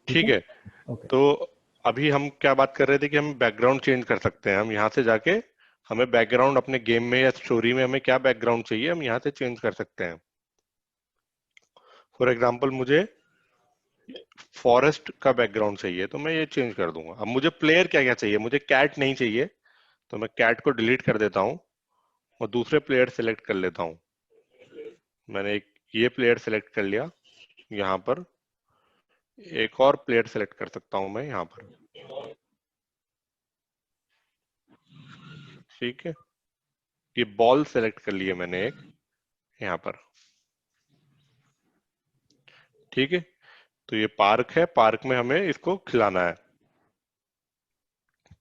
ठीक ठीक है। है। ओके। तो अभी हम क्या बात कर रहे थे कि हम बैकग्राउंड चेंज कर सकते हैं। हम यहाँ से जाके हमें बैकग्राउंड अपने गेम में या स्टोरी में हमें क्या बैकग्राउंड चाहिए हम यहाँ से चेंज कर सकते हैं। फॉर एग्जाम्पल मुझे फॉरेस्ट का बैकग्राउंड चाहिए तो मैं ये चेंज कर दूंगा। अब मुझे प्लेयर क्या क्या चाहिए, मुझे कैट नहीं चाहिए, तो मैं कैट को डिलीट कर देता हूँ और दूसरे प्लेयर सेलेक्ट कर लेता हूँ। मैंने एक ये प्लेयर सेलेक्ट कर लिया। यहाँ पर एक और प्लेयर सेलेक्ट कर सकता हूँ मैं यहाँ पर। ठीक है, ये बॉल सेलेक्ट कर लिए मैंने एक यहाँ पर। ठीक है, तो ये पार्क है, पार्क में हमें इसको खिलाना है।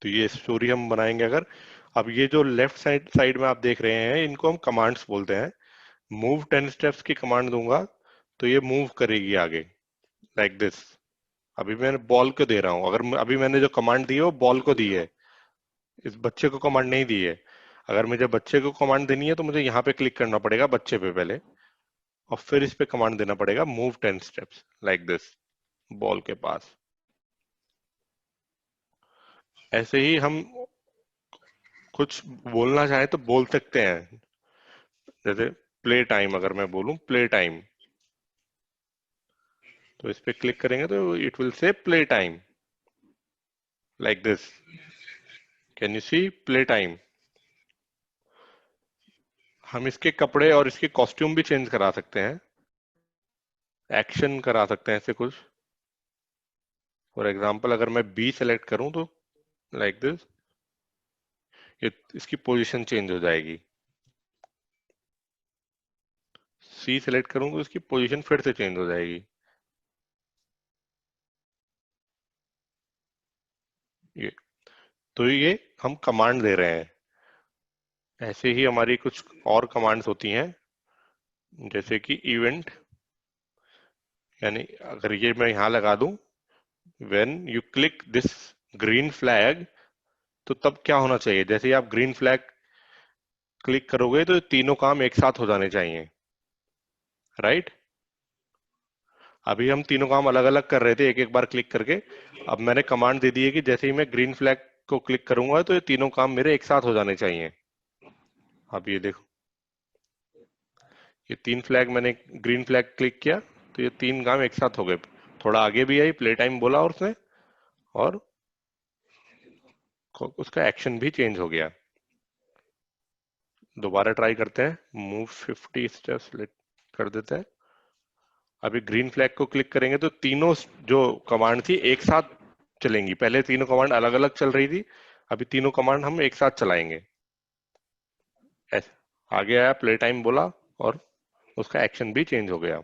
तो ये स्टोरी हम बनाएंगे अगर। अब ये जो लेफ्ट साइड साइड में आप देख रहे हैं इनको हम कमांड्स बोलते हैं। मूव 10 स्टेप्स की कमांड दूंगा तो ये मूव करेगी आगे, लाइक दिस। अभी मैं बॉल को दे रहा हूँ, अगर अभी मैंने जो कमांड दी है वो बॉल को दी है, इस बच्चे को कमांड नहीं दी है। अगर मुझे बच्चे को कमांड देनी है तो मुझे यहाँ पे क्लिक करना पड़ेगा बच्चे पे पहले, और फिर इस पे कमांड देना पड़ेगा move 10 steps like this, ball के पास। ऐसे ही हम कुछ बोलना चाहे तो बोल सकते हैं। जैसे प्ले टाइम, अगर मैं बोलूं प्ले टाइम, तो इस पे क्लिक करेंगे तो it will say play time like this. Can you see play time. हम इसके कपड़े और इसके कॉस्ट्यूम भी चेंज करा सकते हैं, एक्शन करा सकते हैं ऐसे कुछ। फॉर एग्जाम्पल अगर मैं बी सेलेक्ट करूं तो लाइक दिस, ये इसकी पोजीशन चेंज हो जाएगी। सी सेलेक्ट करूं तो इसकी पोजीशन फिर से चेंज हो जाएगी। ये तो ये हम कमांड दे रहे हैं। ऐसे ही हमारी कुछ और कमांड्स होती हैं, जैसे कि इवेंट, यानी अगर ये मैं यहाँ लगा दूं, when you click this green flag, तो तब क्या होना चाहिए। जैसे ही आप ग्रीन फ्लैग क्लिक करोगे तो तीनों काम एक साथ हो जाने चाहिए, राइट। अभी हम तीनों काम अलग अलग कर रहे थे एक एक बार क्लिक करके। अब मैंने कमांड दे दी है कि जैसे ही मैं ग्रीन फ्लैग को क्लिक करूंगा तो ये तीनों काम मेरे एक साथ हो जाने चाहिए। अब ये देखो, ये तीन फ्लैग मैंने ग्रीन फ्लैग क्लिक किया तो ये तीन काम एक साथ हो गए। थोड़ा आगे भी आई, प्ले टाइम बोला और उसने, और उसका एक्शन भी चेंज हो गया। दोबारा ट्राई करते हैं, मूव 50 स्टेप्स कर देते हैं। अभी ग्रीन फ्लैग को क्लिक करेंगे तो तीनों जो कमांड थी एक साथ चलेंगी। पहले तीनों कमांड अलग अलग चल रही थी, अभी तीनों कमांड हम एक साथ चलाएंगे। ऐसे आगे आया, प्ले टाइम बोला और उसका एक्शन भी चेंज हो गया।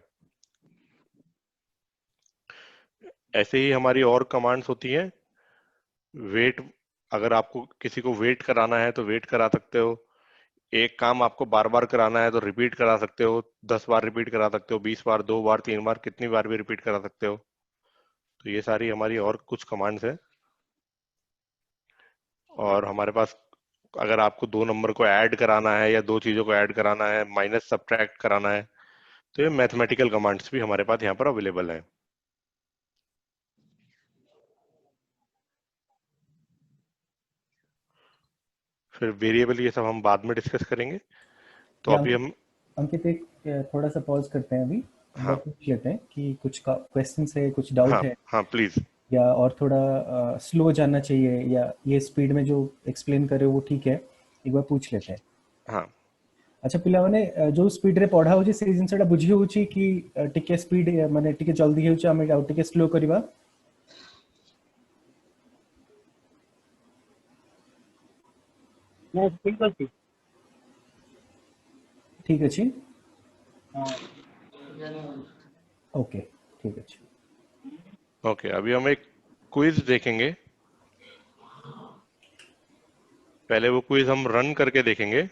ऐसे ही हमारी और कमांड्स होती हैं। वेट, अगर आपको किसी को वेट कराना है तो वेट करा सकते हो। एक काम आपको बार बार कराना है तो रिपीट करा सकते हो, 10 बार रिपीट करा सकते हो, 20 बार, 2 बार, 3 बार, कितनी बार भी रिपीट करा सकते हो। तो ये सारी हमारी और कुछ कमांड्स हैं। और हमारे पास, अगर आपको दो नंबर को ऐड कराना है या दो चीजों को ऐड कराना है, माइनस सब्ट्रैक्ट कराना है, तो ये मैथमेटिकल कमांड्स भी हमारे पास यहाँ पर अवेलेबल है। फिर वेरिएबल ये सब हम बाद में डिस्कस करेंगे। तो या अभी अंकित, हम, अंकित एक थोड़ा सा पॉज करते हैं अभी। एक बार हाँ पूछ लेते हैं कि कुछ क्वेश्चन है, कुछ डाउट हाँ है, हाँ प्लीज। या और थोड़ा स्लो जानना चाहिए, या ये स्पीड में जो एक्सप्लेन करे वो ठीक है, एक बार पूछ लेते हैं। हाँ ଆଚ୍ଛା ପିଲାମାନେ, ଯୋଉ ସ୍ପିଡରେ ପଢା ହଉଛି ସେଇ ଜିନିଷଟା ବୁଝି ହଉଛି କି ଟିକେ ସ୍ପିଡ ମାନେ ଟିକେ ଜଲ୍ଦି ହେଉଛି, ଆମେ ଆଉ ଟିକେ ସ୍ଲୋ କରିବା? नहीं ठीक है ठीक। ଠିକ ଅଛି। हाँ ओके, ଠିକ ଅଛି। ओके, अभी हम एक क्विज देखेंगे। पहले वो क्विज हम रन करके देखेंगे।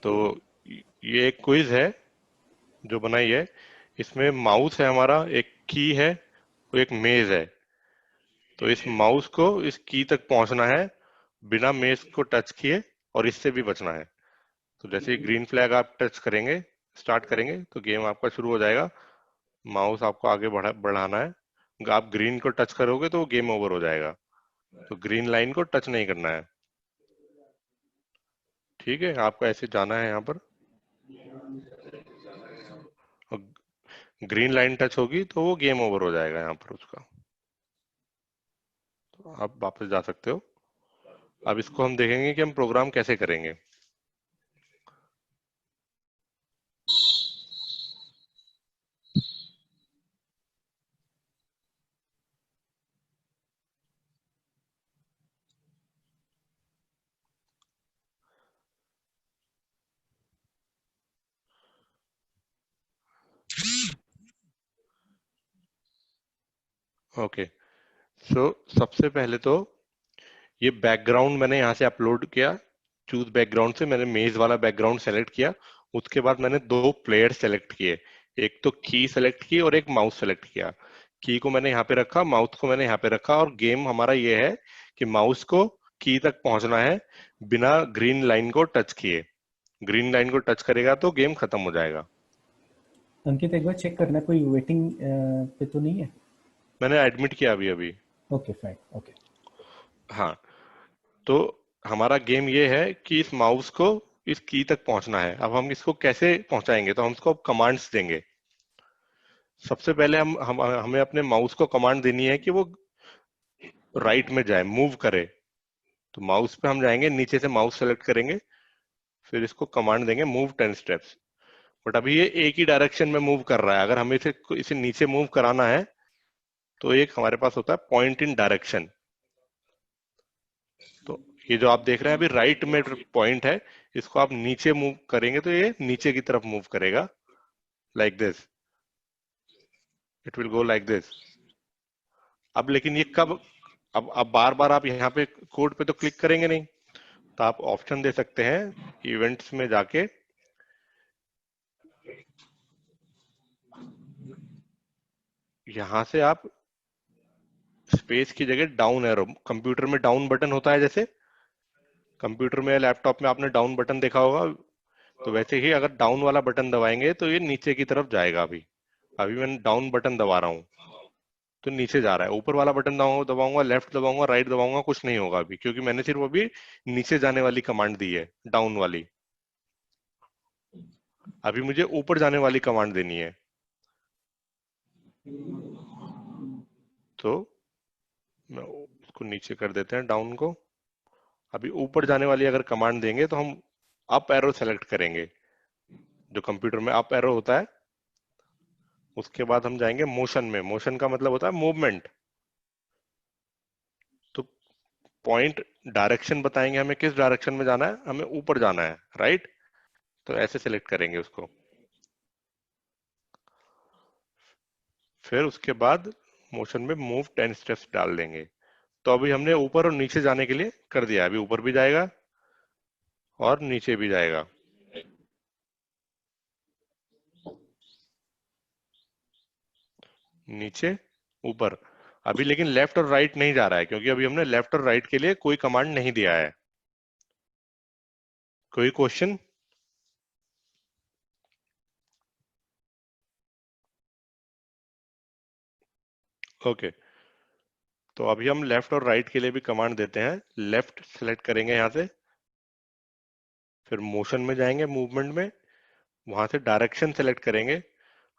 तो ये एक क्विज है जो बनाई है। इसमें माउस है हमारा, एक की है, वो एक मेज है। तो इस माउस को इस की तक पहुंचना है बिना मेज को टच किए, और इससे भी बचना है। तो जैसे ही ग्रीन फ्लैग आप टच करेंगे, स्टार्ट करेंगे, तो गेम आपका शुरू हो जाएगा। माउस आपको आगे बढ़ाना है। आप ग्रीन को टच करोगे तो गेम ओवर हो जाएगा, तो ग्रीन लाइन को टच नहीं करना है। ठीक है, आपको ऐसे जाना है यहाँ पर, और ग्रीन लाइन टच होगी तो वो गेम ओवर हो जाएगा यहाँ पर उसका। तो आप वापस जा सकते हो। अब इसको हम देखेंगे कि हम प्रोग्राम कैसे करेंगे। ओके, सो सबसे पहले तो ये बैकग्राउंड मैंने यहाँ से अपलोड किया। चूज बैकग्राउंड से मैंने मेज वाला बैकग्राउंड सेलेक्ट किया। उसके बाद मैंने दो प्लेयर सेलेक्ट किए, एक तो की सेलेक्ट की और एक माउस सेलेक्ट किया। की को मैंने यहाँ पे रखा, माउस को मैंने यहाँ पे रखा, और गेम हमारा ये है कि माउस को की तक पहुंचना है बिना ग्रीन लाइन को टच किए। ग्रीन लाइन को टच करेगा तो गेम खत्म हो जाएगा। अंकित एक बार चेक करना कोई वेटिंग पे तो नहीं है। मैंने एडमिट किया अभी अभी। Okay fine, okay. हाँ, तो हमारा गेम ये है कि इस माउस को इस की तक पहुंचना है। अब हम इसको कैसे पहुंचाएंगे, तो हम इसको कमांड्स देंगे। सबसे पहले हमें अपने माउस को कमांड देनी है कि वो राइट में जाए, मूव करे। तो माउस पे हम जाएंगे, नीचे से माउस सेलेक्ट करेंगे, फिर इसको कमांड देंगे मूव 10 स्टेप्स। बट अभी ये एक ही डायरेक्शन में मूव कर रहा है। अगर हमें इसे इसे नीचे मूव कराना है तो एक हमारे पास होता है पॉइंट इन डायरेक्शन। तो ये जो आप देख रहे हैं अभी राइट में पॉइंट है, इसको आप नीचे मूव करेंगे तो ये नीचे की तरफ मूव करेगा, like this. It will go like this. अब लेकिन ये कब, अब बार बार आप यहाँ पे कोड पे तो क्लिक करेंगे नहीं, तो आप ऑप्शन दे सकते हैं इवेंट्स में जाके, यहां से आप स्पेस की जगह डाउन एरो, कंप्यूटर में डाउन बटन होता है जैसे, कंप्यूटर में लैपटॉप में आपने डाउन बटन देखा होगा, तो वैसे ही अगर डाउन वाला बटन दबाएंगे तो ये नीचे की तरफ जाएगा। अभी अभी मैं डाउन बटन दबा रहा हूँ तो नीचे जा रहा है। ऊपर वाला बटन दबाऊंगा, लेफ्ट दबाऊंगा, राइट दबाऊंगा, कुछ नहीं होगा अभी, क्योंकि मैंने सिर्फ अभी नीचे जाने वाली कमांड दी है, डाउन वाली। अभी मुझे ऊपर जाने वाली कमांड देनी है, तो मैं उसको नीचे कर देते हैं, डाउन को। अभी ऊपर जाने वाली अगर कमांड देंगे तो हम अप एरो सेलेक्ट करेंगे, जो कंप्यूटर में अप एरो होता है। उसके बाद हम जाएंगे मोशन में। मोशन का मतलब होता है मूवमेंट। तो पॉइंट डायरेक्शन बताएंगे हमें किस डायरेक्शन में जाना है, हमें ऊपर जाना है, राइट। तो ऐसे सेलेक्ट करेंगे उसको। फिर उसके बाद मोशन में मूव 10 स्टेप्स डाल देंगे। तो अभी हमने ऊपर और नीचे जाने के लिए कर दिया। अभी ऊपर भी जाएगा और नीचे भी जाएगा। नीचे, ऊपर। अभी लेकिन लेफ्ट और राइट नहीं जा रहा है, क्योंकि अभी हमने लेफ्ट और राइट के लिए कोई कमांड नहीं दिया है। कोई क्वेश्चन? ओके, तो अभी हम लेफ्ट और राइट के लिए भी कमांड देते हैं। लेफ्ट सेलेक्ट करेंगे यहाँ से, फिर मोशन में जाएंगे, मूवमेंट में, वहां से डायरेक्शन सेलेक्ट करेंगे।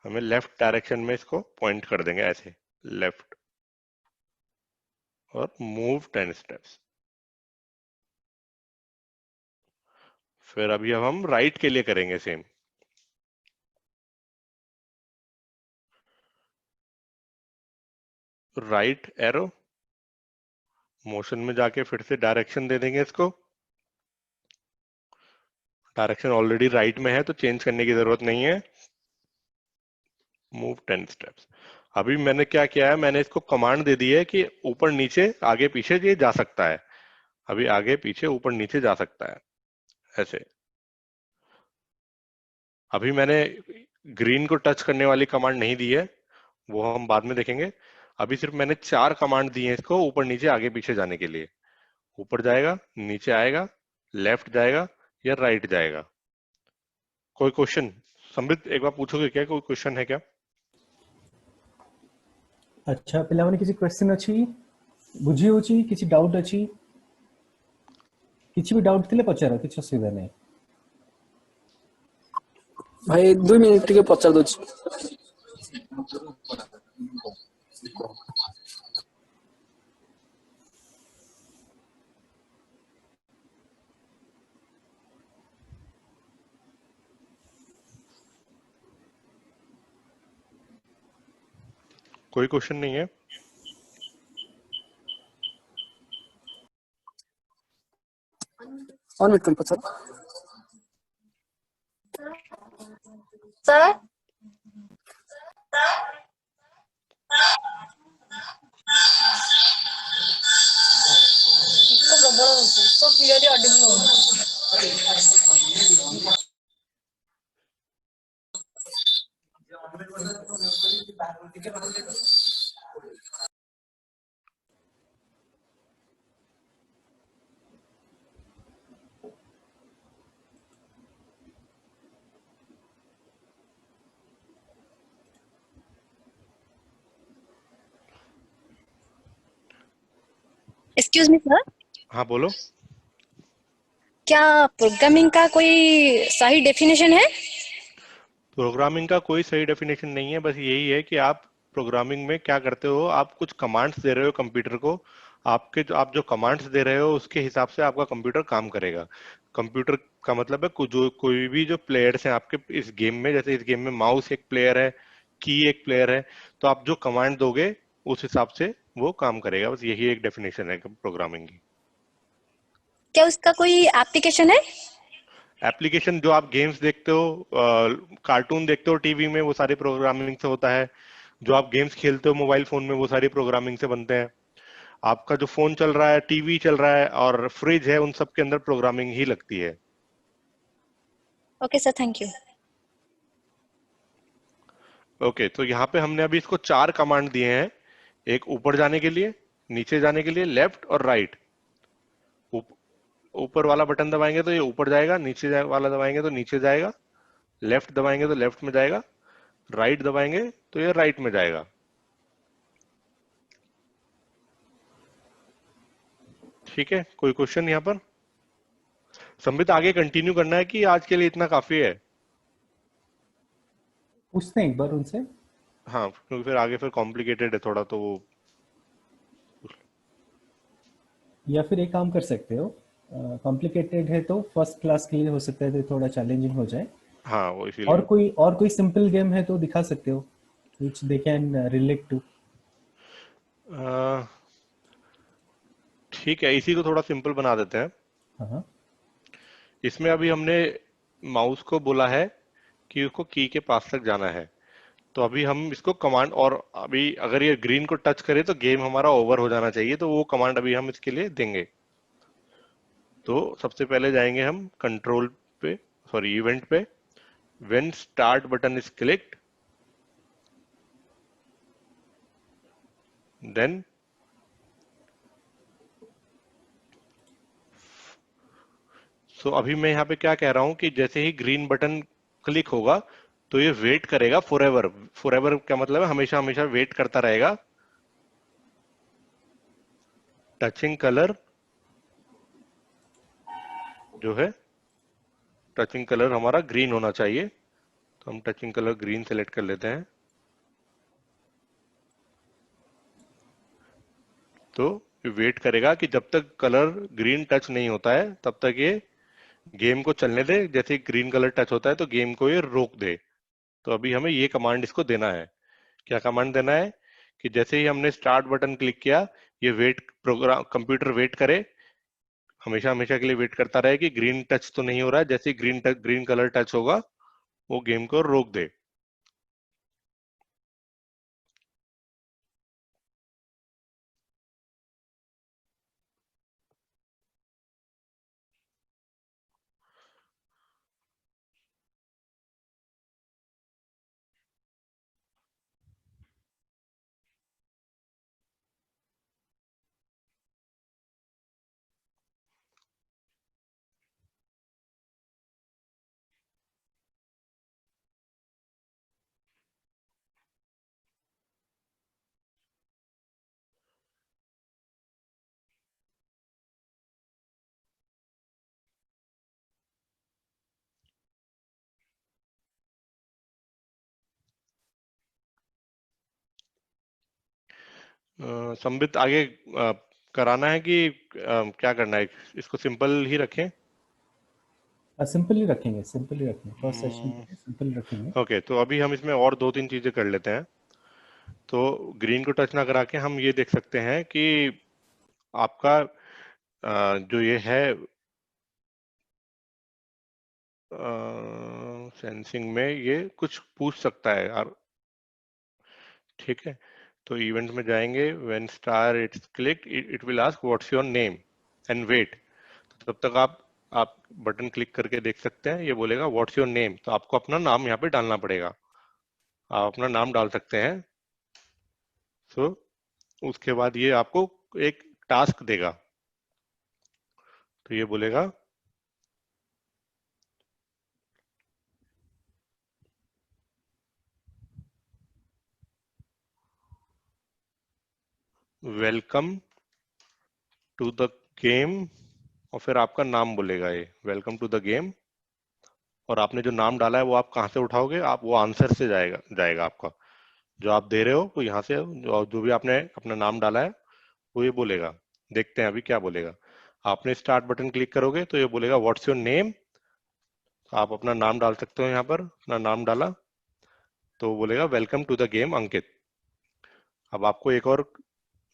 हमें लेफ्ट डायरेक्शन में इसको पॉइंट कर देंगे ऐसे, लेफ्ट, और मूव 10 स्टेप्स। फिर अभी अब हम राइट के लिए करेंगे सेम। राइट एरो, मोशन में जाके फिर से डायरेक्शन दे देंगे इसको। डायरेक्शन ऑलरेडी राइट में है तो चेंज करने की जरूरत नहीं है। Move 10 steps. अभी मैंने क्या किया है, मैंने इसको कमांड दे दी है कि ऊपर नीचे आगे पीछे ये जा सकता है। अभी आगे पीछे ऊपर नीचे जा सकता है ऐसे। अभी मैंने ग्रीन को टच करने वाली कमांड नहीं दी है, वो हम बाद में देखेंगे। अभी सिर्फ मैंने 4 कमांड दी है इसको ऊपर नीचे आगे पीछे जाने के लिए। ऊपर जाएगा, नीचे आएगा, लेफ्ट जाएगा या राइट जाएगा। कोई क्वेश्चन? संबित एक बार पूछोगे क्या, कोई क्वेश्चन है क्या? अच्छा पिलामाने किसी क्वेश्चन अच्छी बुझी होची किसी डाउट अच्छी किसी भी डाउट थिले पचार किसी असुविधा नहीं भाई 2 मिनिट टिके पचार दउछि। कोई क्वेश्चन नहीं है? और मिनट पचार। सर इसको प्रबल होଉଛି सो क्लियरली ऑडिबल होଉଛି। एक्सक्यूज मी सर, हाँ बोलो। क्या प्रोग्रामिंग का कोई सही डेफिनेशन है? प्रोग्रामिंग का कोई सही डेफिनेशन नहीं है, बस यही है कि आप प्रोग्रामिंग में क्या करते हो, आप कुछ कमांड्स दे रहे हो कंप्यूटर को। आप जो कमांड्स दे रहे हो उसके हिसाब से आपका कंप्यूटर काम करेगा। कंप्यूटर का मतलब है जो कोई भी जो प्लेयर्स हैं आपके इस गेम में, जैसे इस गेम में माउस एक प्लेयर है, की एक प्लेयर है, तो आप जो कमांड दोगे उस हिसाब से वो काम करेगा। बस यही एक डेफिनेशन है प्रोग्रामिंग की। क्या उसका कोई एप्लीकेशन है? एप्लीकेशन जो आप गेम्स देखते हो, कार्टून देखते हो टीवी में, वो सारे प्रोग्रामिंग से होता है। जो आप गेम्स खेलते हो मोबाइल फोन में, वो सारी प्रोग्रामिंग से बनते हैं। आपका जो फोन चल रहा है, टीवी चल रहा है और फ्रिज है, उन सब के अंदर प्रोग्रामिंग ही लगती है। Okay sir, thank you. Okay, तो यहाँ पे हमने अभी इसको 4 कमांड दिए हैं। एक ऊपर जाने के लिए, नीचे जाने के लिए, लेफ्ट और राइट। ऊपर वाला बटन दबाएंगे तो ये ऊपर जाएगा, वाला दबाएंगे तो नीचे जाएगा, लेफ्ट दबाएंगे तो लेफ्ट में जाएगा, राइट दबाएंगे तो ये राइट में जाएगा। ठीक है, कोई क्वेश्चन यहाँ पर? संबित, आगे कंटिन्यू करना है कि आज के लिए इतना काफी है? पूछते हैं एक बार उनसे हाँ, क्योंकि फिर आगे फिर कॉम्प्लिकेटेड है थोड़ा, तो वो या फिर एक काम कर सकते हो कॉम्प्लिकेटेड है तो फर्स्ट क्लास के लिए हो सकता है तो थोड़ा चैलेंजिंग हो जाए हाँ वो इसीलिए। और कोई सिंपल गेम है तो दिखा सकते हो which they can relate to। अ, ठीक है, इसी को थोड़ा सिंपल बना देते हैं। हाँ हाँ इसमें अभी हमने माउस को बोला है कि उसको की के पास तक जाना है, तो अभी हम इसको कमांड, और अभी अगर ये ग्रीन को टच करे तो गेम हमारा ओवर हो जाना चाहिए, तो वो कमांड अभी हम इसके लिए देंगे। तो सबसे पहले जाएंगे हम कंट्रोल पे, सॉरी इवेंट पे। When start button is clicked, then अभी मैं यहाँ पे क्या कह रहा हूँ कि जैसे ही ग्रीन बटन क्लिक होगा तो ये वेट करेगा फॉरएवर। फॉरएवर का मतलब है हमेशा हमेशा वेट करता रहेगा। टचिंग कलर जो है, टचिंग कलर हमारा ग्रीन होना चाहिए, तो हम टचिंग कलर ग्रीन सेलेक्ट कर लेते हैं। तो ये वेट करेगा कि जब तक कलर ग्रीन टच नहीं होता है तब तक ये गेम को चलने दे। जैसे ग्रीन कलर टच होता है तो गेम को ये रोक दे। तो अभी हमें ये कमांड इसको देना है। क्या कमांड देना है कि जैसे ही हमने स्टार्ट बटन क्लिक किया, ये वेट प्रोग्राम कंप्यूटर वेट करे, हमेशा हमेशा के लिए वेट करता रहे कि ग्रीन टच तो नहीं हो रहा है। जैसे ही ग्रीन कलर टच होगा वो गेम को रोक दे। संबित आगे कराना है कि क्या करना है, इसको सिंपल ही रखें? सिंपल ही रखेंगे, सिंपल ही रखेंगे, फर्स्ट सेशन सिंपल ही रखेंगे। ओके, तो अभी हम इसमें और 2-3 चीजें कर लेते हैं। तो ग्रीन को टच ना करा के हम ये देख सकते हैं कि आपका जो ये है सेंसिंग में ये कुछ पूछ सकता है यार, ठीक है। तो इवेंट में जाएंगे, when start it's click it will ask what's your name and wait. तो तब तक आप बटन क्लिक करके देख सकते हैं, ये बोलेगा व्हाट्स योर नेम, तो आपको अपना नाम यहाँ पे डालना पड़ेगा। आप अपना नाम डाल सकते हैं। सो उसके बाद ये आपको एक टास्क देगा, तो ये बोलेगा वेलकम टू द गेम, और फिर आपका नाम बोलेगा ये वेलकम टू द गेम। और आपने जो नाम डाला है वो आप कहाँ से उठाओगे, आप वो आंसर से जाएगा आपका जो आप दे रहे हो, वो यहाँ से जो भी आपने अपना नाम डाला है वो ये बोलेगा। देखते हैं अभी क्या बोलेगा। आपने स्टार्ट बटन क्लिक करोगे तो ये बोलेगा व्हाट्स योर नेम, आप अपना नाम डाल सकते हो, यहाँ पर अपना नाम डाला तो वो बोलेगा वेलकम टू द गेम अंकित। अब आपको एक और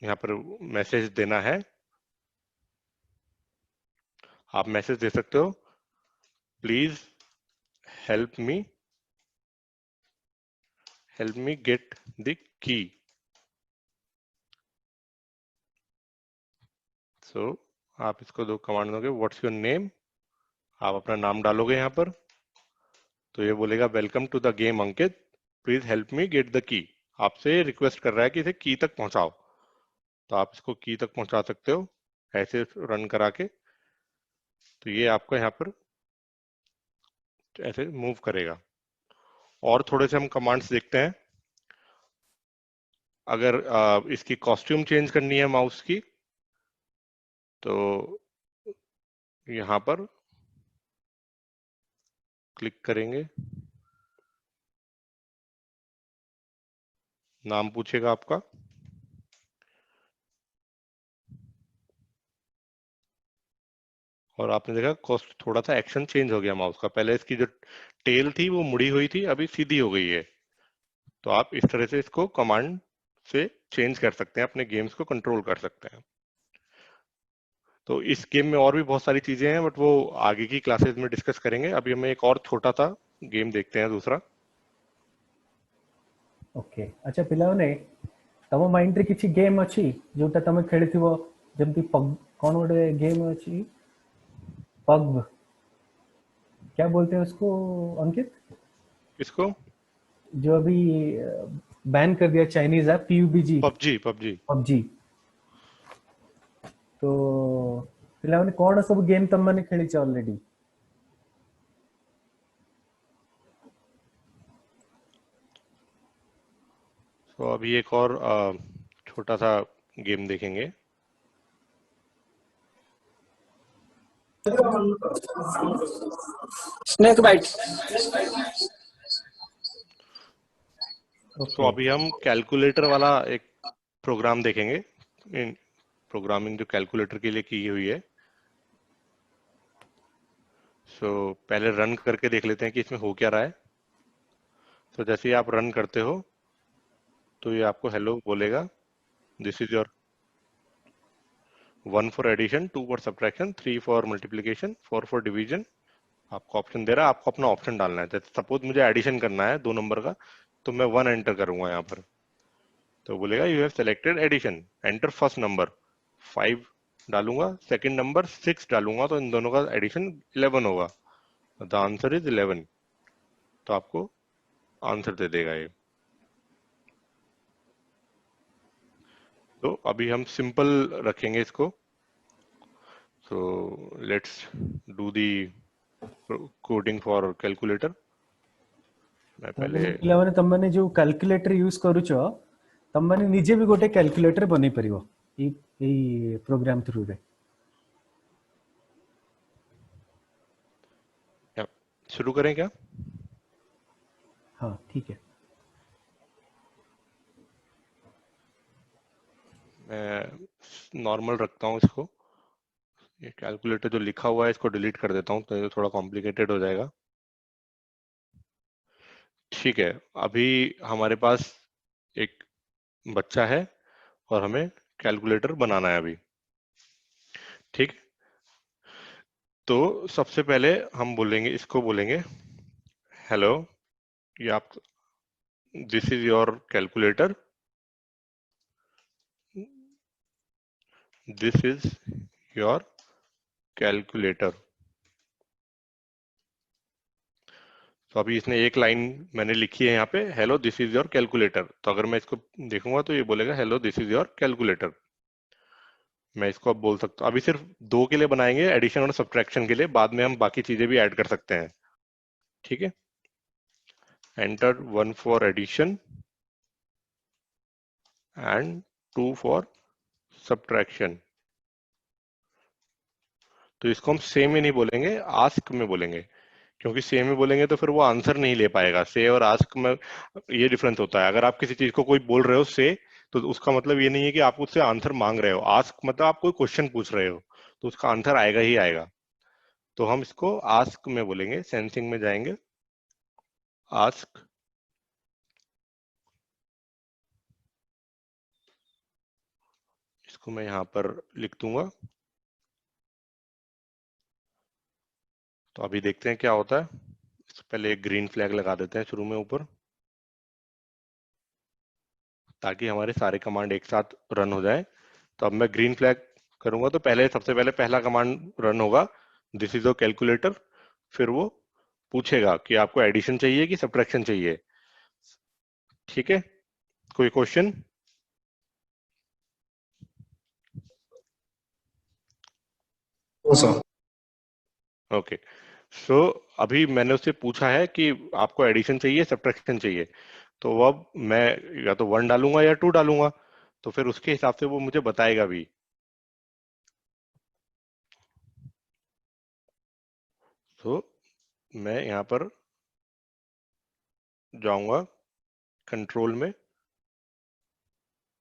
यहाँ पर मैसेज देना है, आप मैसेज दे सकते हो, please help me get the key. So आप इसको दो कमांड दोगे, व्हाट्स योर नेम, आप अपना नाम डालोगे यहाँ पर, तो ये बोलेगा welcome to the game Ankit, please help me get the key. आपसे रिक्वेस्ट कर रहा है कि इसे की तक पहुंचाओ, तो आप इसको की तक पहुंचा सकते हो ऐसे रन करा के। तो ये आपको यहाँ पर ऐसे मूव करेगा। और थोड़े से हम कमांड्स देखते हैं। अगर इसकी कॉस्ट्यूम चेंज करनी है माउस की, तो यहाँ पर क्लिक करेंगे, नाम पूछेगा आपका, और आपने देखा कॉस्ट थोड़ा सा एक्शन चेंज हो गया माउस का। पहले इसकी जो टेल थी वो मुड़ी हुई थी, अभी सीधी हो गई है। तो आप इस तरह से इसको कमांड से चेंज कर सकते हैं, अपने गेम्स को कंट्रोल कर सकते हैं। तो इस गेम में और भी बहुत सारी चीजें हैं, बट वो आगे की क्लासेस में डिस्कस करेंगे। अभी हमें एक और छोटा सा गेम देखते हैं दूसरा। ओके, अच्छा पिलाओने तम माइंड रे किछि गेम अछि जोटा तमे खेलिथिबो, जेमति पग कोन गोटे गेम अछि, पग क्या बोलते हैं उसको अंकित, किसको? जो अभी बैन कर दिया Chinese app PUBG, PUBG PUBG. PUBG. तो पिलाओने कोन सब गेम तम माने खेली छ ऑलरेडी? तो अभी एक और छोटा सा गेम देखेंगे। Snake bite. तो अभी हम कैलकुलेटर वाला एक प्रोग्राम देखेंगे, इन प्रोग्रामिंग जो कैलकुलेटर के लिए की हुई है। सो पहले रन करके देख लेते हैं कि इसमें हो क्या रहा है। तो जैसे ही आप रन करते हो तो ये आपको हेलो बोलेगा, this is your 1 for addition, 2 for subtraction, 3 for multiplication, 4 for division. आपको ऑप्शन दे रहा है, आपको अपना ऑप्शन डालना है। जैसे सपोज मुझे एडिशन करना है 2 नंबर का, तो मैं 1 एंटर करूंगा यहाँ पर, तो बोलेगा you have selected addition, enter first number. 5 डालूंगा, सेकंड नंबर 6 डालूंगा, तो इन दोनों का एडिशन 11 होगा। The answer is 11। तो आपको आंसर दे देगा ये। तो अभी हम सिंपल रखेंगे इसको। So let's do the coding for calculator. मैं पहले पिला माने तम माने जो कैलकुलेटर यूज करू छ, तम माने निजे भी गोटे कैलकुलेटर बनै परिबो ई प्रोग्राम थ्रू रे। शुरू करें क्या? हाँ ठीक है। मैं नॉर्मल रखता हूँ इसको। ये कैलकुलेटर जो लिखा हुआ है इसको डिलीट कर देता हूँ, तो ये थोड़ा कॉम्प्लिकेटेड हो जाएगा। ठीक है, अभी हमारे पास एक बच्चा है और हमें कैलकुलेटर बनाना है अभी। ठीक, तो सबसे पहले हम बोलेंगे, इसको बोलेंगे हेलो, ये आप, this is your calculator, this is your calculator. तो अभी इसने एक लाइन मैंने लिखी है यहाँ पे, hello this is your calculator. तो अगर मैं इसको देखूंगा तो ये बोलेगा hello this is your calculator. मैं इसको अब बोल सकता हूँ, अभी सिर्फ दो के लिए बनाएंगे, एडिशन और सब्ट्रैक्शन के लिए, बाद में हम बाकी चीजें भी ऐड कर सकते हैं। ठीक है, enter 1 for addition and 2 for subtraction. तो इसको हम सेम ही नहीं बोलेंगे, आस्क में बोलेंगे, क्योंकि सेम में बोलेंगे तो फिर वो आंसर नहीं ले पाएगा। से और आस्क में ये डिफरेंस होता है। अगर आप किसी चीज को कोई बोल रहे हो से, तो उसका मतलब ये नहीं है कि आप उससे आंसर मांग रहे हो। आस्क मतलब आप कोई क्वेश्चन पूछ रहे हो, तो उसका आंसर आएगा ही आएगा। तो हम इसको आस्क में बोलेंगे, सेंसिंग में जाएंगे, आस्क, इसको मैं यहां पर लिख दूंगा। तो अभी देखते हैं क्या होता है। इससे पहले एक ग्रीन फ्लैग लगा देते हैं शुरू में ऊपर, ताकि हमारे सारे कमांड एक साथ रन हो जाए। तो अब मैं ग्रीन फ्लैग करूंगा तो पहले, सबसे पहले पहला कमांड रन होगा, दिस इज अ कैलकुलेटर। फिर वो पूछेगा कि आपको एडिशन चाहिए कि सब्ट्रैक्शन चाहिए। ठीक है, कोई क्वेश्चन? सर। ओके, सो अभी मैंने उससे पूछा है कि आपको एडिशन चाहिए सब्ट्रैक्शन चाहिए, तो अब मैं या तो 1 डालूंगा या 2 डालूंगा, तो फिर उसके हिसाब से वो मुझे बताएगा भी। तो मैं यहाँ पर जाऊंगा, कंट्रोल में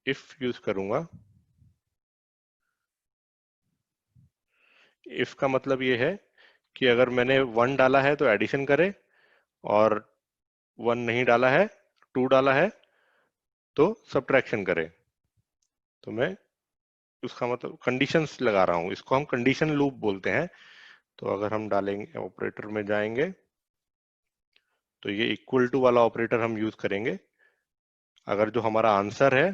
इफ यूज करूंगा। इफ का मतलब ये है कि अगर मैंने 1 डाला है तो एडिशन करे, और 1 नहीं डाला है, 2 डाला है, तो सब्ट्रैक्शन करे। तो मैं उसका मतलब कंडीशंस लगा रहा हूं, इसको हम कंडीशन लूप बोलते हैं। तो अगर हम डालेंगे, ऑपरेटर में जाएंगे, तो ये इक्वल टू वाला ऑपरेटर हम यूज करेंगे। अगर जो हमारा आंसर है,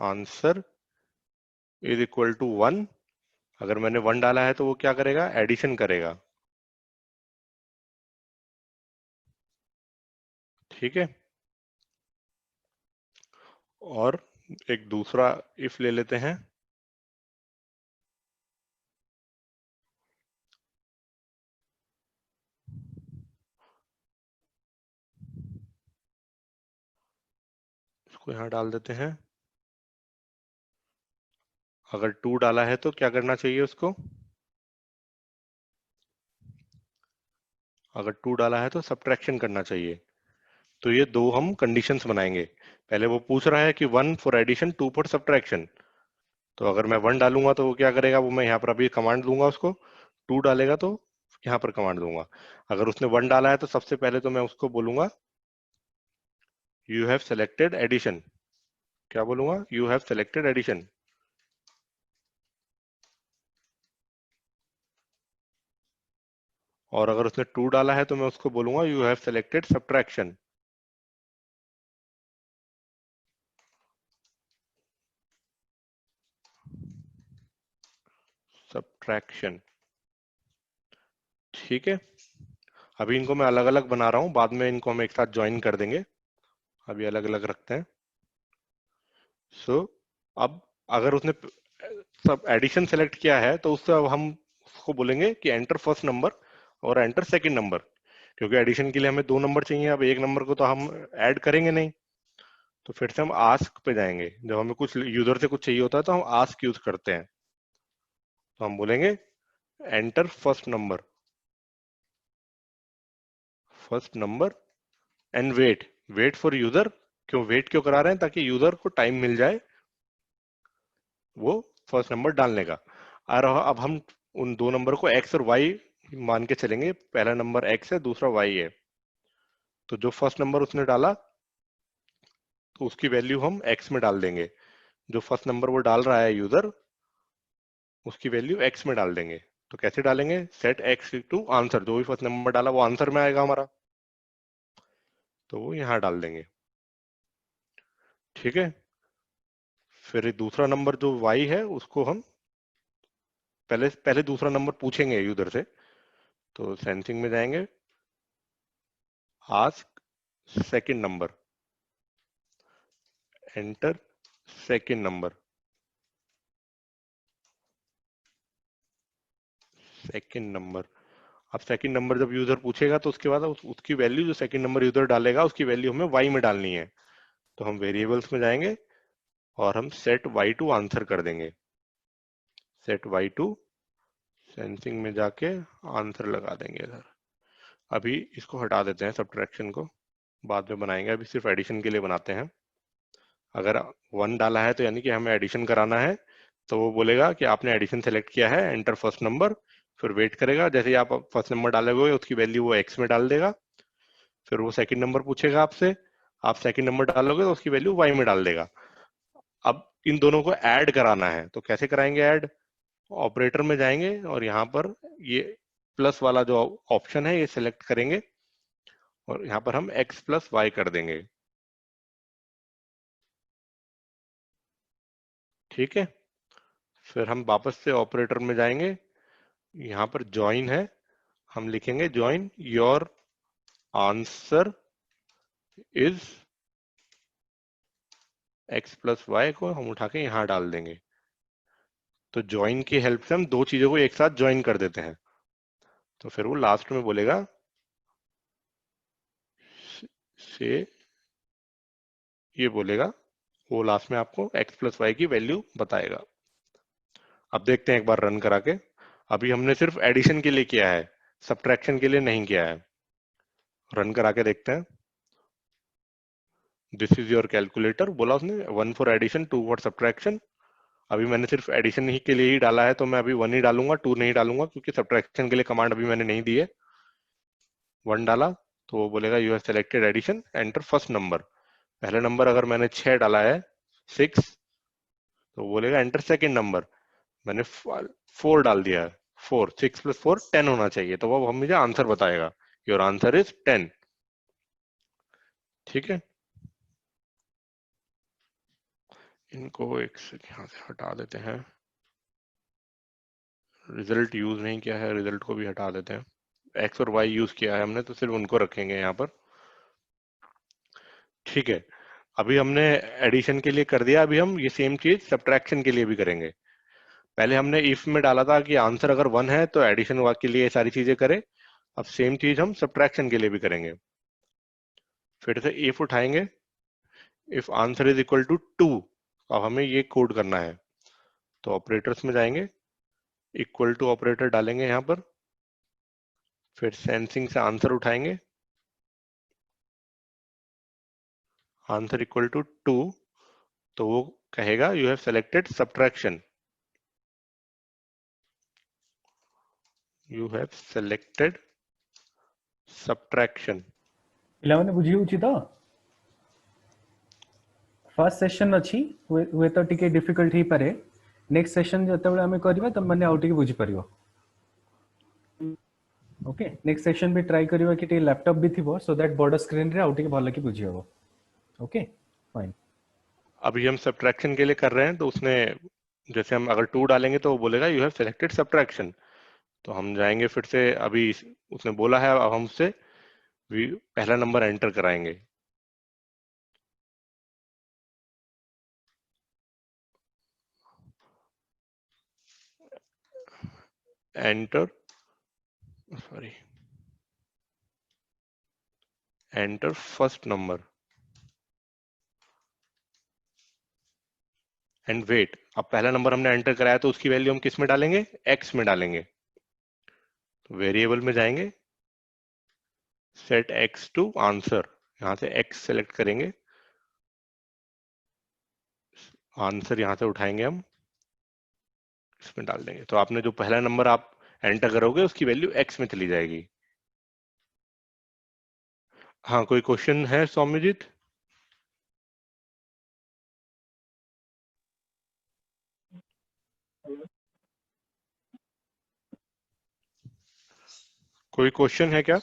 आंसर इज इक्वल टू 1, अगर मैंने 1 डाला है तो वो क्या करेगा, एडिशन करेगा। ठीक है, और एक दूसरा इफ ले लेते हैं। इसको यहां डाल देते हैं। अगर 2 डाला है तो क्या करना चाहिए उसको, अगर 2 डाला है तो सब्ट्रैक्शन करना चाहिए। तो ये दो हम कंडीशंस बनाएंगे। पहले वो पूछ रहा है कि 1 फॉर एडिशन, 2 फॉर सब्ट्रैक्शन। तो अगर मैं 1 डालूंगा तो वो क्या करेगा, वो मैं यहाँ पर अभी कमांड दूंगा उसको। 2 डालेगा तो यहाँ पर कमांड दूंगा। अगर उसने 1 डाला है तो सबसे पहले तो मैं उसको बोलूंगा यू हैव सेलेक्टेड एडिशन। क्या बोलूंगा, यू हैव सेलेक्टेड एडिशन। और अगर उसने 2 डाला है तो मैं उसको बोलूंगा you have selected subtraction. Subtraction. ठीक है, अभी इनको मैं अलग अलग बना रहा हूं, बाद में इनको हम एक साथ ज्वाइन कर देंगे। अभी अलग अलग रखते हैं। सो अब अगर उसने सब एडिशन सेलेक्ट किया है तो उससे अब हम उसको बोलेंगे कि एंटर फर्स्ट नंबर और एंटर सेकंड नंबर, क्योंकि एडिशन के लिए हमें 2 नंबर चाहिए। अब एक नंबर को तो हम ऐड करेंगे नहीं। तो फिर से हम आस्क पे जाएंगे, जब हमें कुछ यूजर से कुछ चाहिए होता है तो हम आस्क यूज करते हैं। तो हम बोलेंगे enter first number, first number and wait, wait for user क्यों वेट क्यों करा रहे हैं? ताकि यूजर को टाइम मिल जाए वो फर्स्ट नंबर डालने का। और अब हम उन दो नंबर को एक्स और वाई मान के चलेंगे। पहला नंबर एक्स है, दूसरा वाई है। तो जो फर्स्ट नंबर उसने डाला तो उसकी वैल्यू हम एक्स में डाल देंगे। जो फर्स्ट नंबर वो डाल रहा है यूजर, उसकी वैल्यू एक्स में डाल देंगे। तो कैसे डालेंगे? सेट एक्स टू आंसर, जो भी फर्स्ट नंबर डाला वो आंसर में आएगा हमारा, तो वो यहाँ डाल देंगे। ठीक है। फिर दूसरा नंबर जो वाई है उसको हम पहले पहले दूसरा नंबर पूछेंगे यूजर से। तो सेंसिंग में जाएंगे, ask second number, enter second number. Second number, अब सेकंड नंबर जब यूजर पूछेगा तो उसके बाद उसकी वैल्यू, जो सेकंड नंबर यूजर डालेगा उसकी वैल्यू हमें वाई में डालनी है। तो हम वेरिएबल्स में जाएंगे और हम सेट वाई टू आंसर कर देंगे। सेट वाई टू, सेंसिंग में जाके आंसर लगा देंगे इधर। अभी इसको हटा देते हैं, सब्ट्रैक्शन को बाद में बनाएंगे, अभी सिर्फ एडिशन के लिए बनाते हैं। अगर 1 डाला है तो यानी कि हमें एडिशन कराना है, तो वो बोलेगा कि आपने एडिशन सेलेक्ट किया है, एंटर फर्स्ट नंबर। फिर वेट करेगा, जैसे ही आप फर्स्ट नंबर डालोगे उसकी वैल्यू वो एक्स में डाल देगा। फिर वो सेकंड नंबर पूछेगा आपसे, आप सेकंड नंबर डालोगे तो उसकी वैल्यू वाई में डाल देगा। अब इन दोनों को ऐड कराना है, तो कैसे कराएंगे ऐड? ऑपरेटर में जाएंगे और यहाँ पर ये प्लस वाला जो ऑप्शन है ये सिलेक्ट करेंगे और यहाँ पर हम x प्लस वाई कर देंगे। ठीक है। फिर हम वापस से ऑपरेटर में जाएंगे, यहाँ पर ज्वाइन है, हम लिखेंगे join your answer is x plus Y को हम उठा के यहाँ डाल देंगे। तो ज्वाइन की हेल्प से हम दो चीजों को एक साथ ज्वाइन कर देते हैं। तो फिर वो लास्ट में बोलेगा से, ये बोलेगा, वो लास्ट में आपको x प्लस वाई की वैल्यू बताएगा। अब देखते हैं एक बार रन करा के। अभी हमने सिर्फ एडिशन के लिए किया है, सब्ट्रैक्शन के लिए नहीं किया है। रन करा के देखते हैं। दिस इज योर कैलकुलेटर बोला उसने, 1 फॉर एडिशन 2 फॉर सब्ट्रैक्शन। अभी मैंने सिर्फ एडिशन ही के लिए ही डाला है, तो मैं अभी 1 ही डालूंगा, 2 नहीं डालूंगा, क्योंकि सब्ट्रैक्शन के लिए कमांड अभी मैंने नहीं दी है। 1 डाला तो वो बोलेगा you have selected addition, enter first number. पहले नंबर अगर मैंने 6 डाला है, 6, तो वो बोलेगा एंटर सेकेंड नंबर। मैंने 4 डाल दिया है, 4, 6 प्लस 4 10 होना चाहिए, तो वो मुझे आंसर बताएगा, योर आंसर इज 10। ठीक है। इनको एक से यहाँ से हटा देते हैं। रिजल्ट यूज नहीं किया है, रिजल्ट को भी हटा देते हैं। एक्स और वाई यूज किया है हमने, तो सिर्फ उनको रखेंगे यहाँ पर। ठीक है। अभी हमने एडिशन के लिए कर दिया, अभी हम ये सेम चीज सब्ट्रैक्शन के लिए भी करेंगे। पहले हमने इफ में डाला था कि आंसर अगर 1 है तो एडिशन के लिए ये सारी चीजें करें। अब सेम चीज हम सब्ट्रैक्शन के लिए भी करेंगे। फिर से इफ उठाएंगे, if answer is equal to 2, अब हमें ये कोड करना है। तो ऑपरेटर्स में जाएंगे, इक्वल टू ऑपरेटर डालेंगे यहाँ पर, फिर सेंसिंग से आंसर उठाएंगे, आंसर इक्वल टू 2, तो वो कहेगा you have selected subtraction, you have selected subtraction. ପିଲାମାନେ ବୁଝି ହେଉଛି ତ? फर्स्ट सेशन अच्छी हुए तो टिके डिफिकल्ट ही पारे, नेक्स्ट सेशन जेतेबेले आमे करबा त माने आउ टिके बुझी परियो। ओके, नेक्स्ट सेशन भी ट्राई करबा कि टिके लैपटॉप भी थिबो, सो दैट बॉर्डर स्क्रीन रे आउ टिके भलो कि बुझी हबो। Okay fine. अभी हम सब्ट्रैक्शन के लिए कर रहे हैं, तो उसने जैसे हम अगर 2 डालेंगे तो वो बोलेगा यू हैव सेलेक्टेड सब्ट्रैक्शन। तो हम जाएंगे फिर से, अभी उसने बोला है, अब हम उससे पहला नंबर एंटर कराएंगे। Enter, sorry, enter first number and wait. अब पहला नंबर हमने एंटर कराया तो उसकी वैल्यू हम किस में डालेंगे? एक्स में डालेंगे। तो वेरिएबल में जाएंगे, सेट एक्स टू आंसर, यहाँ से एक्स सेलेक्ट करेंगे आंसर यहाँ से उठाएंगे हम, इसमें डाल देंगे। तो आपने जो पहला नंबर आप एंटर करोगे उसकी वैल्यू x में चली जाएगी। हाँ, कोई क्वेश्चन है सौम्यजीत? कोई क्वेश्चन है क्या?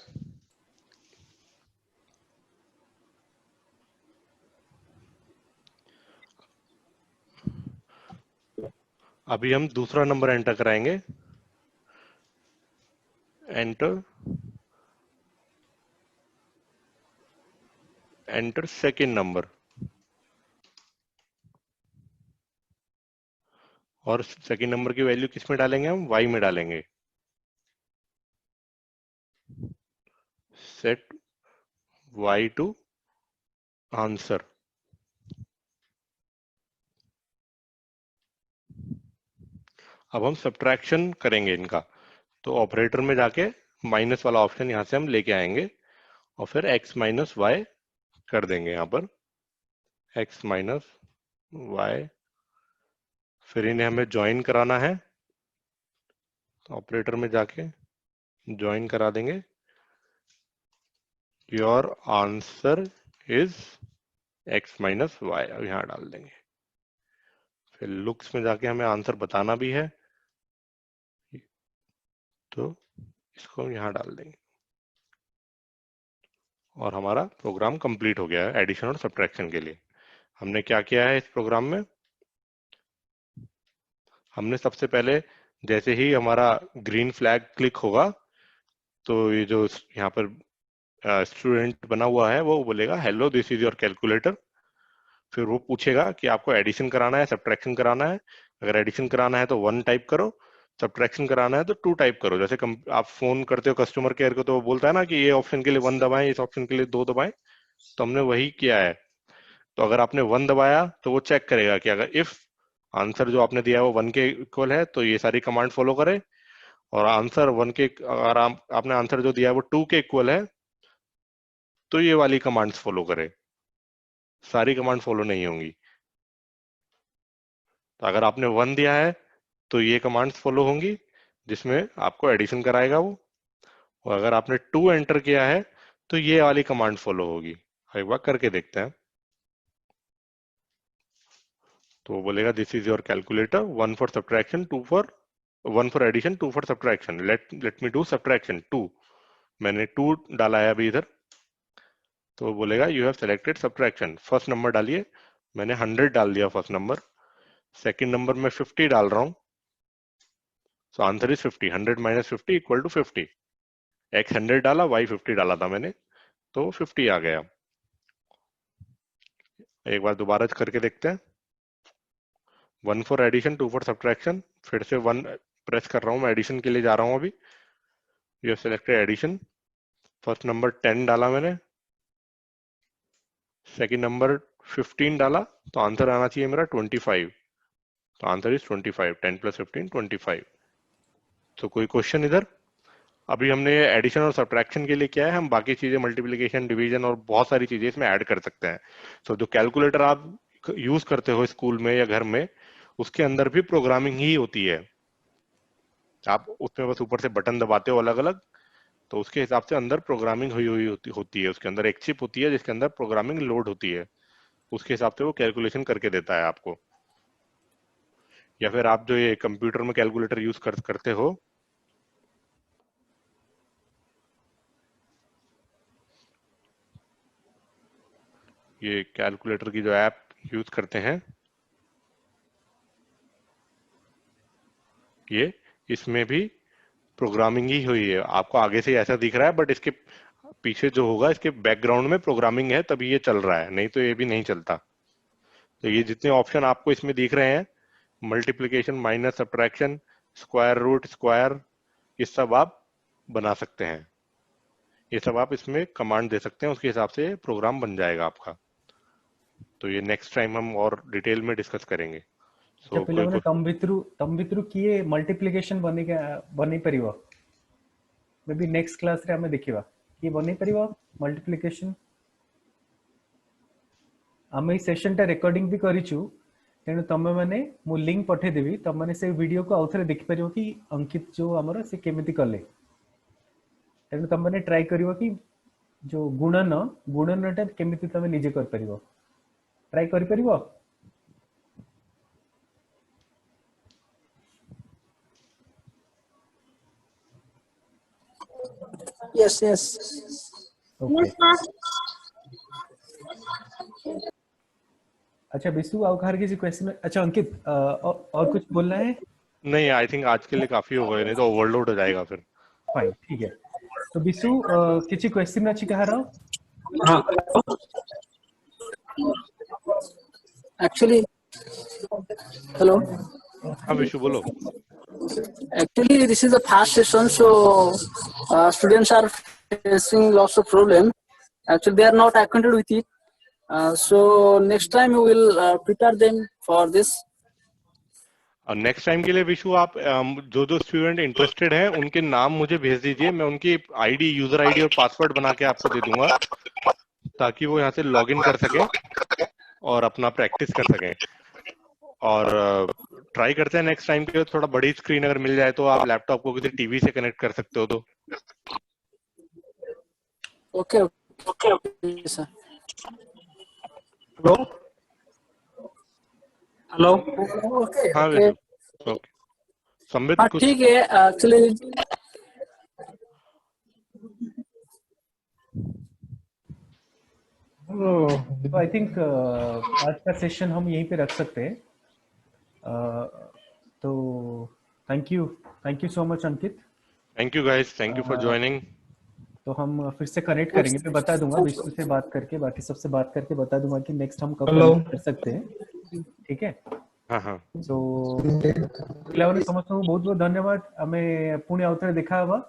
अभी हम दूसरा नंबर एंटर कराएंगे। एंटर सेकेंड नंबर, और सेकेंड नंबर की वैल्यू किस में डालेंगे हम? y में डालेंगे। Set y to answer. अब हम सब्ट्रैक्शन करेंगे इनका, तो ऑपरेटर में जाके माइनस वाला ऑप्शन यहां से हम लेके आएंगे और फिर x माइनस वाई कर देंगे यहाँ पर, x माइनस वाई। फिर इन्हें हमें ज्वाइन कराना है, तो ऑपरेटर में जाके ज्वाइन करा देंगे। Your answer is x minus Y, अब यहाँ डाल देंगे। फिर लुक्स में जाके हमें आंसर बताना भी है, तो इसको हम यहाँ डाल देंगे और हमारा प्रोग्राम कंप्लीट हो गया है एडिशन और सब्ट्रैक्शन के लिए। हमने क्या किया है इस प्रोग्राम में? हमने सबसे पहले जैसे ही हमारा ग्रीन फ्लैग क्लिक होगा तो ये जो यहाँ पर स्टूडेंट बना हुआ है वो बोलेगा hello this is your calculator. फिर वो पूछेगा कि आपको एडिशन कराना है सब्ट्रैक्शन कराना है। अगर एडिशन कराना है तो 1 टाइप करो, सब्ट्रैक्शन कराना है तो 2 टाइप करो। जैसे आप फोन करते हो कस्टमर केयर को तो वो बोलता है ना कि ये ऑप्शन के लिए 1 दबाएं, इस ऑप्शन के लिए 2 दबाएं, तो हमने वही किया है। तो अगर आपने 1 दबाया तो वो चेक करेगा कि अगर इफ आंसर जो आपने दिया है वो 1 के इक्वल है तो ये सारी कमांड फॉलो करे, और आंसर 1 के, अगर आपने आंसर जो दिया है वो 2 के इक्वल है तो ये वाली कमांड्स फॉलो करे। सारी कमांड फॉलो नहीं होंगी। तो अगर आपने 1 दिया है तो ये कमांड्स फॉलो होंगी जिसमें आपको एडिशन कराएगा वो, और अगर आपने 2 एंटर किया है तो ये वाली कमांड फॉलो होगी। एक बार करके देखते हैं। तो वो बोलेगा this is your calculator, 1 for subtraction, 2 for 1 for addition, 2 for subtraction, let me do subtraction 2। मैंने 2 डाला है अभी इधर, तो वो बोलेगा you have selected subtraction. First number डालिए, मैंने 100 डाल दिया फर्स्ट नंबर। सेकंड नंबर में 50 डाल रहा हूँ, so answer is 50। 100 minus 50 equal to 50। x 100 डाला, y 50 डाला था मैंने, तो 50 आ गया। एक बार दोबारा करके देखते हैं। 1 फॉर एडिशन, 2 फॉर सब्ट्रैक्शन, फिर से 1 प्रेस कर रहा हूँ, मैं एडिशन के लिए जा रहा हूँ अभी। You have selected addition. First number 10 डाला मैंने, सेकंड नंबर 15 डाला, तो आंसर आना चाहिए मेरा 25। तो आंसर इज 25। 10 प्लस 15 25। तो कोई क्वेश्चन इधर? अभी हमने एडिशन और सब्ट्रैक्शन के लिए किया है, हम बाकी चीजें मल्टीप्लिकेशन डिवीजन और बहुत सारी चीजें इसमें ऐड कर सकते हैं। तो जो कैलकुलेटर आप यूज करते हो स्कूल में या घर में, उसके अंदर भी प्रोग्रामिंग ही होती है। आप उसमें बस ऊपर से बटन दबाते हो अलग अलग, तो उसके हिसाब से अंदर प्रोग्रामिंग हुई हुई होती है। उसके अंदर एक चिप होती है जिसके अंदर प्रोग्रामिंग लोड होती है, उसके हिसाब से वो कैलकुलेशन करके देता है आपको। या फिर आप जो ये कंप्यूटर में कैलकुलेटर यूज करते हो, ये कैलकुलेटर की जो ऐप यूज करते हैं, ये इसमें भी प्रोग्रामिंग ही हुई है। आपको आगे से ऐसा दिख रहा है, बट इसके पीछे जो होगा इसके बैकग्राउंड में प्रोग्रामिंग है, तभी ये चल रहा है, नहीं तो ये भी नहीं चलता। तो ये जितने ऑप्शन आपको इसमें दिख रहे हैं, multiplication, minus, subtraction, square root, square, ये सब आप बना सकते हैं। ये सब आप इसमें कमांड दे सकते हैं, उसके हिसाब से प्रोग्राम बन जाएगा आपका। तो ये नेक्स्ट टाइम हम और डिटेल में डिस्कस करेंगे। अच्छा सो पिलाମାନେ तम भितरु किए मल्टीप्लिकेशन बनी परिबो? मे बी नेक्स्ट क्लास रे हमें देखिबा कि बनी परिबो मल्टीप्लिकेशन। आम सेशन टा रेकॉर्डिंग भी करिछु, तेणु तुम मैंने मु लिंक पठे देबी तुम मैंने से वीडियो को आउथरे देखि परियो कि अंकित जो हमर से केमिति कले तेणु तुम मैंने ट्राई करियो कि जो गुणनटा केमिति तुम निजे कर परियो ट्राई करि परियो। Yes, yes. ओके अच्छा बिसु आउ खार किसी क्वेश्चन अच्छा अंकित और कुछ बोलना है? नहीं, आई थिंक आज के लिए काफी हो गए, नहीं तो ओवरलोड हो जाएगा फिर। फाइन ठीक है तो बिसु किसी क्वेश्चन अछि कहार? हाँ एक्चुअली हेलो हाँ विशु बोलो। actually this is the first session, so students are facing lots of problem. Actually they are not acquainted with it, so next time we will prepare them for this. Next time के लिए विशु आप जो student interested हैं उनके नाम मुझे भेज दीजिए, मैं उनकी आईडी, यूजर आईडी और पासवर्ड बना के आपको दे दूंगा ताकि वो यहाँ से लॉग इन कर सकें और अपना प्रैक्टिस कर सकें। और ट्राई करते हैं नेक्स्ट टाइम के लिए थोड़ा बड़ी स्क्रीन अगर मिल जाए तो आप लैपटॉप को किसी टीवी से कनेक्ट कर सकते हो तो। Okay, sir. हेलो ओके हाँ ओके विशु ओके। संबित हाँ कुछ? ठीक है एक्चुअली तो आई थिंक आज का सेशन हम यहीं पे रख सकते हैं। तो thank you so much Ankit. Thank you guys, thank you for joining. तो हम फिर से कनेक्ट करेंगे, मैं बता दूंगा विष्णु से बात करके, बाकी सबसे बात करके बता दूंगा कि नेक्स्ट हम कब connect कर सकते हैं, ठीक है? हाँ हाँ सो पिलाने समस्त को बहुत बहुत धन्यवाद। हमें पुणी आउथरे देखा हवा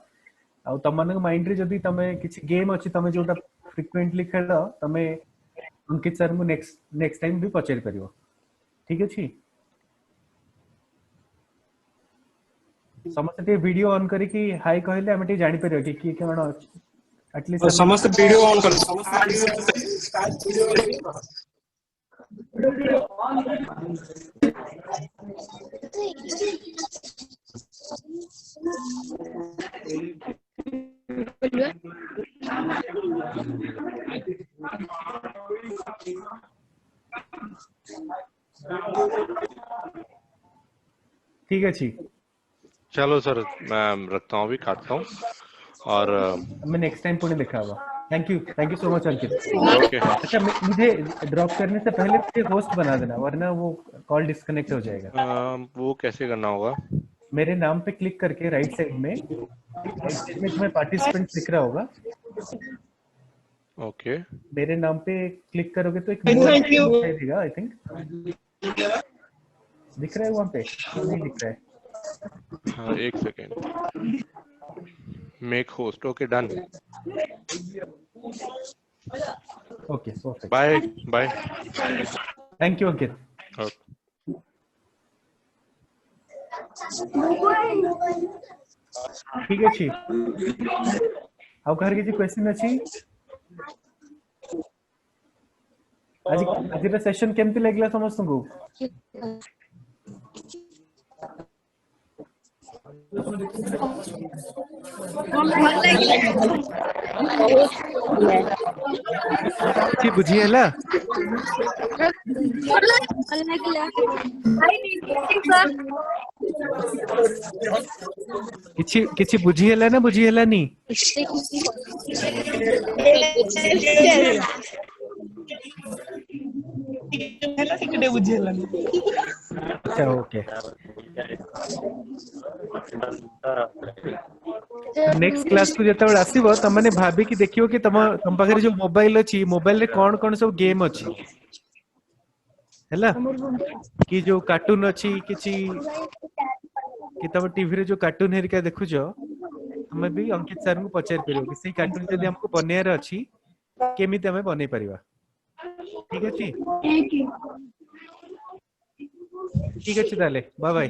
आ तम मन माइंड रे जदी तमे किछि गेम अछि तमे जोटा फ्रिक्वेंटली खेल तमे अंकित सर मु नेक्स्ट टाइम भी पचेर करियो, ठीक अछि? समस्त वीडियो ऑन करी कि हाई कहले हम टे जानि परियो कि केना अछि एटलीस्ट समस्त वीडियो ऑन कर ठीक अछि। चलो सर, मैं रखता हूँ, अभी काटता हूँ और मैं नेक्स्ट टाइम पुणे देखा हुआ। Thank you so much Ankit. Okay. अच्छा मुझे ड्रॉप करने से पहले मुझे होस्ट बना देना वरना वो कॉल डिस्कनेक्ट हो जाएगा। वो कैसे करना होगा? मेरे नाम पे क्लिक करके राइट साइड में तुम्हें पार्टिसिपेंट दिख रहा होगा। ओके मेरे नाम पे क्लिक करोगे तो एक दिखाई देगा, आई थिंक दिख रहा है वहां पे, नहीं दिख रहा है? हाँ एक second, make host, okay done. Okay perfect, bye bye. Thank you Ankit. ठीक अछि। आउ कहर किछि क्वेश्चन अछि? आज सेशन केमती लागला समस्त को? जी बुझी है ला? किछि बुझी है ना, बुझी है नी? अच्छा ओके। नेक्स्ट क्लास को जते बेला आसीबो त माने भाबी कि देखियो कि तम पाखरे जो मोबाइल अछि, मोबाइल रे कोन कोन सब गेम अछि हैला, कि जो कार्टून अछि किछि कि तब टीवी रे जो कार्टून हेरिका देखुजो हमें भी अंकित सर को पचार परियो कि सेही कार्टून जदी हमको बनेयर अछि केमिति हमें बनै परिबा, ठीक अछि? ठीक अछि ताले, बाय बाय।